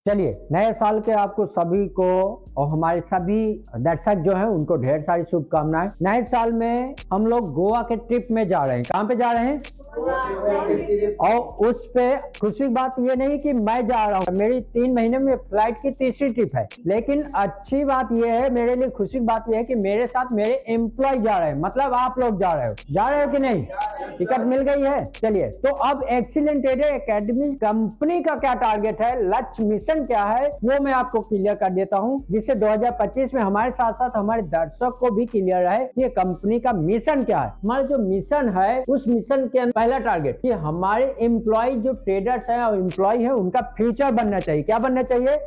चलिए, नए साल के आपको सभी को और हमारे सभी दर्शक जो हैं उनको ढेर सारी शुभकामनाएं। नए साल में हम लोग गोवा के ट्रिप में जा रहे हैं। कहाँ पे जा रहे हैं? और उस पे खुशी बात ये नहीं कि मैं जा रहा हूँ, मेरी 3 महीने में फ्लाइट की तीसरी ट्रिप है। लेकिन अच्छी बात ये है, मेरे लिए खुशी बात ये है कि मेरे साथ मेरे एम्प्लॉय जा रहे हैं, मतलब आप लोग जा रहे हो कि नहीं? टिकट मिल गई है। चलिए, तो अब एक्सीलेंट ट्रेडर एकेडमी कंपनी का क्या टारगेट है, लक्ष्य, मिशन क्या है, वो मैं आपको क्लियर कर देता हूँ, जिससे 2025 में हमारे साथ साथ हमारे दर्शक को भी क्लियर रहे ये कंपनी का मिशन क्या है। हमारा जो मिशन है, उस मिशन के पहला टारगेट कि हमारे एम्प्लॉय जो ट्रेडर्स हैं और एम्प्लॉय हैं उनका फ्यूचर बनना चाहिए। क्या बनना चाहिए?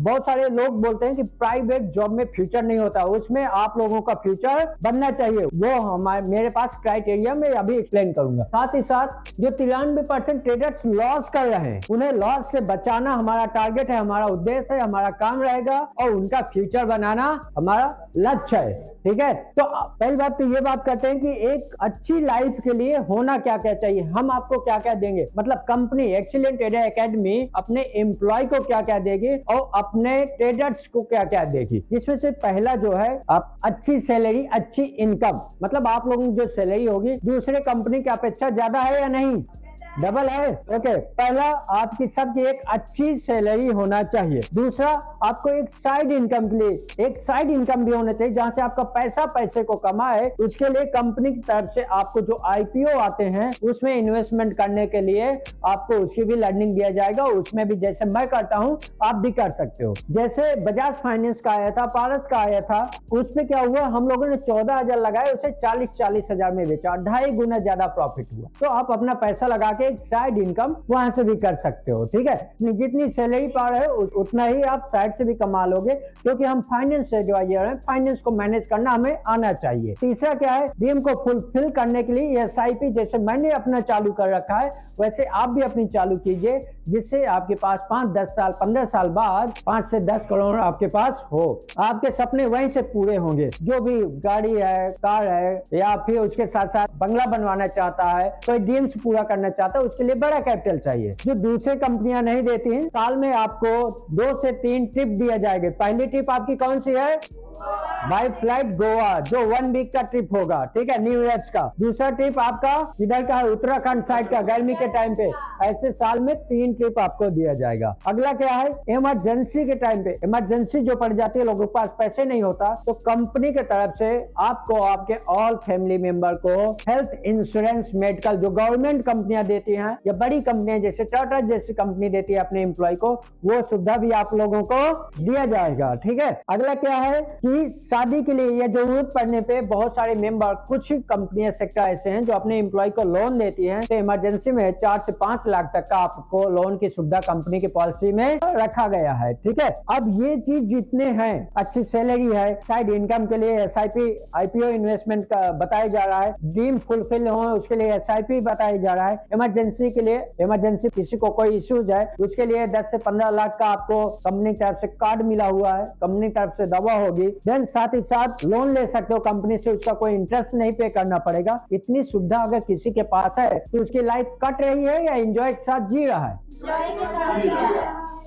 बहुत सारे लोग बोलते हैं कि प्राइवेट जॉब में फ्यूचर नहीं होता, उसमें आप लोगों का फ्यूचर बनना चाहिए। वो मेरे पास क्राइटेरिया में अभी एक्सप्लेन करूंगा। साथ ही साथ जो 93% ट्रेडर्स लॉस कर रहे हैं, उन्हें लॉस से बचाना हमारा टारगेट है, हमारा उद्देश्य है, हमारा काम रहेगा और उनका फ्यूचर बनाना हमारा लक्ष्य है। ठीक है, तो पहली बात तो ये बात करते हैं कि एक अच्छी लाइफ के लिए होना क्या क्या चाहिए, हम आपको क्या क्या देंगे, मतलब कंपनी एक्सीलेंट ट्रेडर एकेडमी अपने एम्प्लॉय को क्या क्या देगी और अपने ट्रेडर्स को क्या क्या देगी। जिसमें से पहला जो है, आप अच्छी सैलरी, अच्छी इनकम, मतलब आप लोगों की जो सैलरी होगी दूसरे कंपनी की अपेक्षा ज्यादा है या नहीं? डबल है। ओके, पहला आपकी सबकी एक अच्छी सैलरी होना चाहिए। दूसरा, आपको एक साइड इनकम के लिए एक साइड इनकम भी होना चाहिए, जहां से आपका पैसे को कमाए। उसके लिए कंपनी की तरफ से आपको जो आईपीओ आते हैं उसमें इन्वेस्टमेंट करने के लिए आपको उसकी भी लर्निंग दिया जाएगा। उसमें भी जैसे मैं करता हूं आप भी कर सकते हो। जैसे बजाज फाइनेंस का आया था, पारस का आया था, उसमें क्या हुआ, हम लोगों ने 14,000 लगाए, उसे 40 हजार में बेचा, 2.5 गुना ज्यादा प्रॉफिट हुआ। तो आप अपना पैसा लगा के एक साइड इनकम वहां से भी कर सकते हो। ठीक है, जितनी सैलरी पा रहे हो उतना ही आप साइड से भी कमा लोगे, क्योंकि हम फाइनेंस एडवाइजर हैं, फाइनेंस को मैनेज करना हमें आना चाहिए। तीसरा क्या है, ड्रीम को फुलफिल करने के लिए एसआईपी जैसे मैंने अपना चालू कर रखा है वैसे आप भी अपनी चालू कीजिए, जिससे आपके पास 5, 10 साल, 15 साल बाद 5 से 10 करोड़ आपके पास हो। आपके सपने वहीं से पूरे होंगे। जो भी गाड़ी है, कार है, या फिर उसके साथ साथ बंगला बनवाना चाहता है, कोई ड्रीम्स पूरा करना चाहता है, उसके लिए बड़ा कैपिटल चाहिए, जो दूसरे कंपनियां नहीं देती हैं। साल में आपको 2 से 3 ट्रिप दिया जाएगा। पहली ट्रिप आपकी कौन सी है? बाय फ्लाइट गोवा, जो 1 वीक का ट्रिप होगा। ठीक है, न्यू ईयर का। दूसरा ट्रिप आपका इधर का है, उत्तराखंड साइड का, गर्मी के टाइम पे। ऐसे साल में 3 ट्रिप आपको दिया जाएगा। अगला क्या है, इमरजेंसी के टाइम पे, इमरजेंसी जो पड़ जाती है, लोगों के पास पैसे नहीं होता, तो कंपनी के तरफ से आपको आपके ऑल फैमिली मेंबर को हेल्थ इंश्योरेंस, मेडिकल, जो गवर्नमेंट कंपनियां देती हैं या बड़ी कंपनियां जैसे टाटा जैसी कंपनी देती है अपने एम्प्लॉय को, वो सुविधा भी आप लोगों को दिया जाएगा। ठीक है, अगला क्या है कि शादी के लिए या जरूरत पड़ने पे बहुत सारे मेंबर, कुछ कंपनियां, सेक्टर ऐसे हैं जो अपने एम्प्लॉय को लोन देती हैं, तो इमरजेंसी में 4 से 5 लाख तक का आपको लोन की सुविधा कंपनी की पॉलिसी में रखा गया है। ठीक है, अब ये चीज जितने हैं, अच्छी सैलरी है, साइड इनकम के लिए एसआईपी, आईपीओ इन्वेस्टमेंट का बताया जा रहा है, ड्रीम फुलफिल हो उसके लिए एसआईपी बताया जा रहा है, इमरजेंसी के लिए, इमरजेंसी किसी को कोई इश्यूज है उसके लिए 10 से 15 लाख का आपको कंपनी की तरफ से कार्ड मिला हुआ है, कंपनी की तरफ से दवा होगी। देन साथ ही साथ लोन ले सकते हो कंपनी से, उसका कोई इंटरेस्ट नहीं पे करना पड़ेगा। इतनी सुविधा अगर किसी के पास है तो उसकी लाइफ कट रही है या एंजॉय के साथ जी रहा है?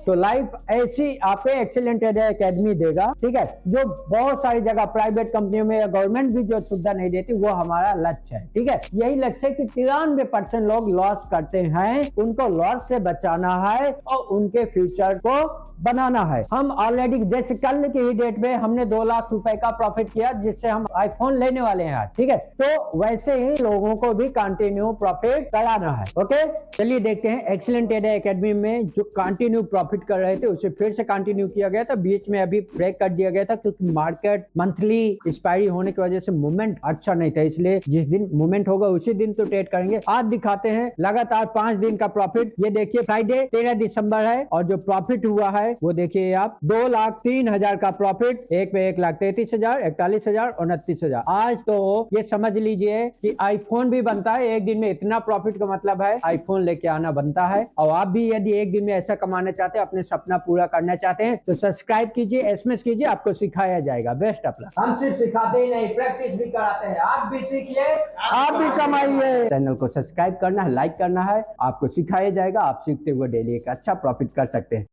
तो लाइफ ऐसी आपको एक्सीलेंट ट्रेडर एकेडमी देगा। ठीक है, जो बहुत सारी जगह प्राइवेट कंपनियों में या गवर्नमेंट भी जो सुविधा नहीं देती, वो हमारा लक्ष्य है। ठीक है, यही लक्ष्य है कि 93% लोग लॉस करते हैं, उनको लॉस से बचाना है और उनके फ्यूचर को बनाना है। हम ऑलरेडी जैसे कल की ही डेट में हमने 2 लाख रुपए का प्रॉफिट किया, जिससे हम आईफोन लेने वाले हैं आज। ठीक है, तो वैसे ही लोगों को भी कंटिन्यू प्रॉफिट कराना है। ओके, चलिए देखते हैं एक्सीलेंट ट्रेडर एकेडमी में जो कंटिन्यू प्रॉफिट कर रहे थे उसे फिर से कंटिन्यू किया गया था, बीच में अभी ब्रेक कर दिया गया था, क्योंकि मार्केट मंथली एक्सपायरी होने की वजह से मूवमेंट अच्छा नहीं था, इसलिए जिस दिन मूवमेंट होगा उसी दिन तो ट्रेड करेंगे। आज दिखाते हैं लगातार 5 दिन का प्रॉफिट। ये देखिए, फ्राइडे 13 दिसंबर है और जो प्रॉफिट हुआ है वो देखिए आप, 2,03,000 का प्रॉफिट, एक पे 1,33,000, 41,000, 29,000। आज तो ये समझ लीजिए कि आईफोन भी बनता है एक दिन में। इतना प्रॉफिट का मतलब है आईफोन लेके आना बनता है। और आप भी यदि एक दिन में ऐसा कमाना चाहते हैं, अपने सपना पूरा करना चाहते हैं, तो सब्सक्राइब कीजिए, एसएमएस कीजिए, आपको सिखाया जाएगा। Best of luck. हम सिर्फ सिखाते ही नहीं, प्रैक्टिस भी कराते हैं। आप भी सीखिए, आप भी कमाइए। चैनल को सब्सक्राइब करना है, लाइक करना है, आपको सिखाया जाएगा। आप सीखते हुए डेली एक अच्छा प्रॉफिट कर सकते हैं।